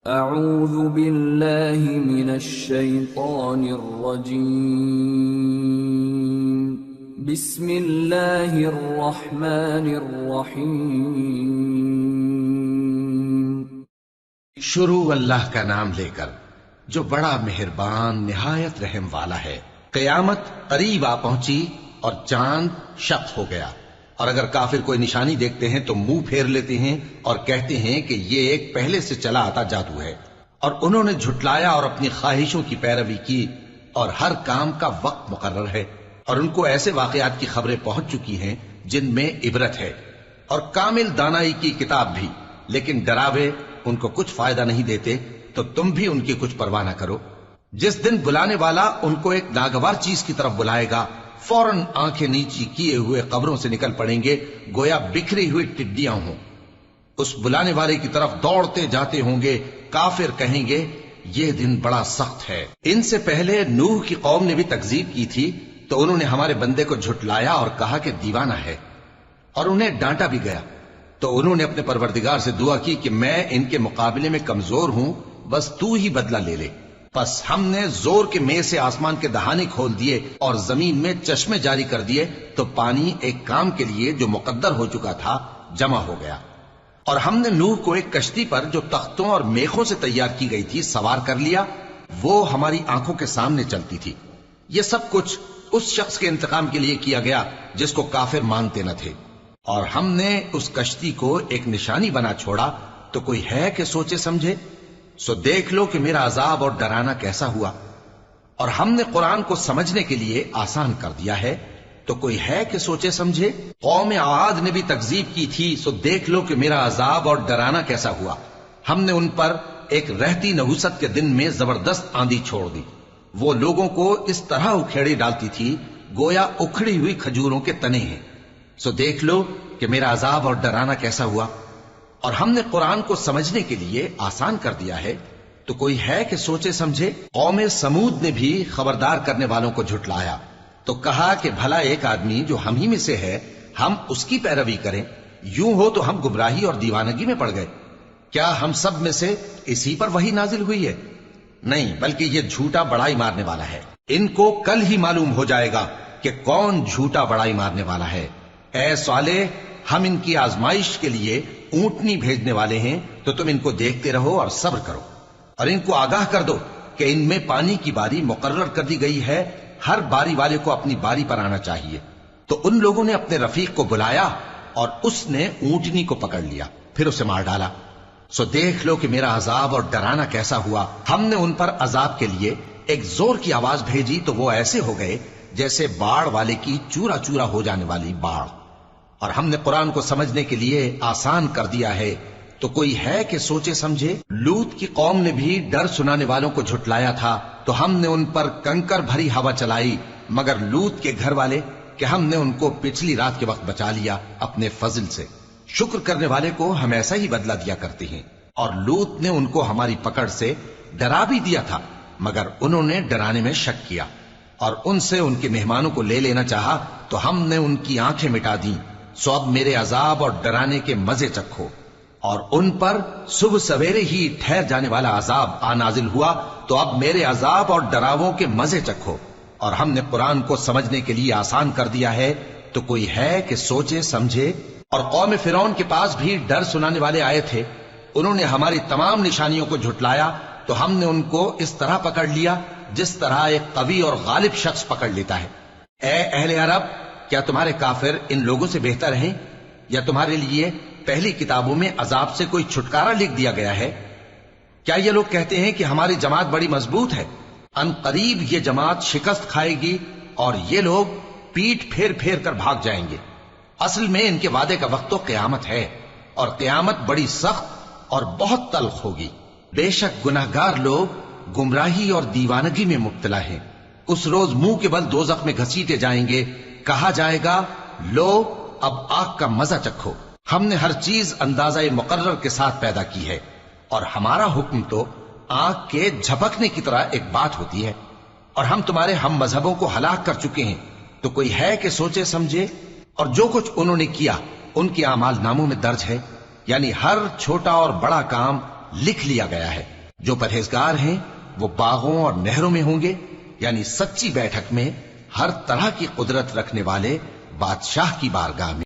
اعوذ باللہ من الشیطان الرجیم بسم اللہ الرحمن الرحیم شروع اللہ کا نام لے کر جو بڑا مہربان نہایت رحم والا ہے۔ قیامت قریب آ پہنچی اور چاند شق ہو گیا، اور اگر کافر کوئی نشانی دیکھتے ہیں تو منہ پھیر لیتے ہیں اور کہتے ہیں کہ یہ ایک پہلے سے چلا آتا جادو ہے، اور انہوں نے جھٹلایا اور اپنی خواہشوں کی پیروی کی، اور ہر کام کا وقت مقرر ہے، اور ان کو ایسے واقعات کی خبریں پہنچ چکی ہیں جن میں عبرت ہے، اور کامل دانائی کی کتاب بھی، لیکن ڈراوے ان کو کچھ فائدہ نہیں دیتے، تو تم بھی ان کی کچھ پرواہ نہ کرو۔ جس دن بلانے والا ان کو ایک ناگوار چیز کی طرف بلائے گا، فوراً آنکھیں نیچی کیے ہوئے قبروں سے نکل پڑیں گے گویا بکھری ہوئی ٹڈیاں ہوں۔ اس بلانے والے کی طرف دوڑتے جاتے ہوں گے، کافر کہیں گے یہ دن بڑا سخت ہے۔ ان سے پہلے نوح کی قوم نے بھی تکذیب کی تھی، تو انہوں نے ہمارے بندے کو جھٹلایا اور کہا کہ دیوانہ ہے، اور انہیں ڈانٹا بھی گیا۔ تو انہوں نے اپنے پروردگار سے دعا کی کہ میں ان کے مقابلے میں کمزور ہوں، بس تو ہی بدلہ لے لے۔ پس ہم نے زور کے مے سے آسمان کے دہانے کھول دیے اور زمین میں چشمے جاری کر دیے، تو پانی ایک کام کے لیے جو مقدر ہو چکا تھا جمع ہو گیا۔ اور ہم نے نوح کو ایک کشتی پر جو تختوں اور میخوں سے تیار کی گئی تھی سوار کر لیا، وہ ہماری آنکھوں کے سامنے چلتی تھی۔ یہ سب کچھ اس شخص کے انتقام کے لیے کیا گیا جس کو کافر مانتے نہ تھے، اور ہم نے اس کشتی کو ایک نشانی بنا چھوڑا، تو کوئی ہے کہ سوچے سمجھے؟ سو دیکھ لو کہ میرا عذاب اور ڈرانا کیسا ہوا۔ اور ہم نے قرآن کو سمجھنے کے لیے آسان کر دیا ہے، تو کوئی ہے کہ سوچے سمجھے؟ قوم عاد نے بھی تکذیب کی تھی، سو دیکھ لو کہ میرا عذاب اور ڈرانا کیسا ہوا۔ ہم نے ان پر ایک رہتی نحوست کے دن میں زبردست آندھی چھوڑ دی، وہ لوگوں کو اس طرح اکھیڑی ڈالتی تھی گویا اکھڑی ہوئی کھجوروں کے تنے ہیں۔ سو دیکھ لو کہ میرا عذاب اور ڈرانا کیسا ہوا۔ اور ہم نے قرآن کو سمجھنے کے لیے آسان کر دیا ہے، تو کوئی ہے کہ سوچے سمجھے؟ قوم سمود نے بھی خبردار کرنے والوں کو جھٹلایا، تو کہا کہ بھلا ایک آدمی جو ہم ہی میں سے ہے، ہم اس کی پیروی کریں؟ یوں ہو تو ہم گمراہی اور دیوانگی میں پڑ گئے۔ کیا ہم سب میں سے اسی پر وحی نازل ہوئی ہے؟ نہیں، بلکہ یہ جھوٹا بڑائی مارنے والا ہے۔ ان کو کل ہی معلوم ہو جائے گا کہ کون جھوٹا بڑائی مارنے والا ہے۔ اے صالح، ہم ان کی آزمائش کے لیے اونٹنی بھیجنے والے ہیں، تو تم ان کو دیکھتے رہو اور صبر کرو، اور ان کو آگاہ کر دو کہ ان میں پانی کی باری مقرر کر دی گئی ہے، ہر باری والے کو اپنی باری پر آنا چاہیے۔ تو ان لوگوں نے اپنے رفیق کو بلایا، اور اس نے اونٹنی کو پکڑ لیا، پھر اسے مار ڈالا۔ سو دیکھ لو کہ میرا عذاب اور ڈرانا کیسا ہوا۔ ہم نے ان پر عذاب کے لیے ایک زور کی آواز بھیجی، تو وہ ایسے ہو گئے جیسے باڑ والے کی چورا چورا ہو جانے والی باڑ۔ اور ہم نے قرآن کو سمجھنے کے لیے آسان کر دیا ہے، تو کوئی ہے کہ سوچے سمجھے؟ لوط کی قوم نے بھی ڈر سنانے والوں کو جھٹلایا تھا، تو ہم نے ان پر کنکر بھری ہوا چلائی، مگر لوط کے گھر والے کہ ہم نے ان کو پچھلی رات کے وقت بچا لیا اپنے فضل سے۔ شکر کرنے والے کو ہم ایسا ہی بدلہ دیا کرتے ہیں۔ اور لوط نے ان کو ہماری پکڑ سے ڈرا بھی دیا تھا، مگر انہوں نے ڈرانے میں شک کیا، اور ان سے ان کے مہمانوں کو لے لینا چاہا، تو ہم نے ان کی آنکھیں مٹا دیں۔ سو اب میرے عذاب اور ڈرانے کے مزے چکھو۔ اور ان پر صبح سویرے ہی ٹھہر جانے والا عذاب آ نازل ہوا، تو اب میرے عذاب اور ڈراووں کے مزے چکھو۔ اور ہم نے قرآن کو سمجھنے کے لیے آسان کر دیا ہے، تو کوئی ہے کہ سوچے سمجھے؟ اور قوم فرعون کے پاس بھی ڈر سنانے والے آئے تھے، انہوں نے ہماری تمام نشانیوں کو جھٹلایا، تو ہم نے ان کو اس طرح پکڑ لیا جس طرح ایک قوی اور غالب شخص پکڑ لیتا ہے۔ اے اہل عرب، کیا تمہارے کافر ان لوگوں سے بہتر ہیں؟ یا تمہارے لیے پہلی کتابوں میں عذاب سے کوئی چھٹکارا لکھ دیا گیا ہے؟ کیا یہ لوگ کہتے ہیں کہ ہماری جماعت بڑی مضبوط ہے؟ ان قریب یہ جماعت شکست کھائے گی، اور یہ لوگ پیٹ پھیر پھیر کر بھاگ جائیں گے۔ اصل میں ان کے وعدے کا وقت تو قیامت ہے، اور قیامت بڑی سخت اور بہت تلخ ہوگی۔ بے شک گناہگار لوگ گمراہی اور دیوانگی میں مبتلا ہیں۔ اس روز منہ کے بل دوزخ میں گھسیٹے جائیں گے، کہا جائے گا لو اب آگ کا مزہ چکھو۔ ہم نے ہر چیز اندازہ مقرر کے ساتھ پیدا کی ہے، اور ہمارا حکم تو آگ کے جھپکنے کی طرح ایک بات ہوتی ہے۔ اور ہم تمہارے ہم مذہبوں کو ہلاک کر چکے ہیں، تو کوئی ہے کہ سوچے سمجھے؟ اور جو کچھ انہوں نے کیا ان کے اعمال ناموں میں درج ہے، یعنی ہر چھوٹا اور بڑا کام لکھ لیا گیا ہے۔ جو پرہیزگار ہیں وہ باغوں اور نہروں میں ہوں گے، یعنی سچی بیٹھک میں ہر طرح کی قدرت رکھنے والے بادشاہ کی بارگاہ میں۔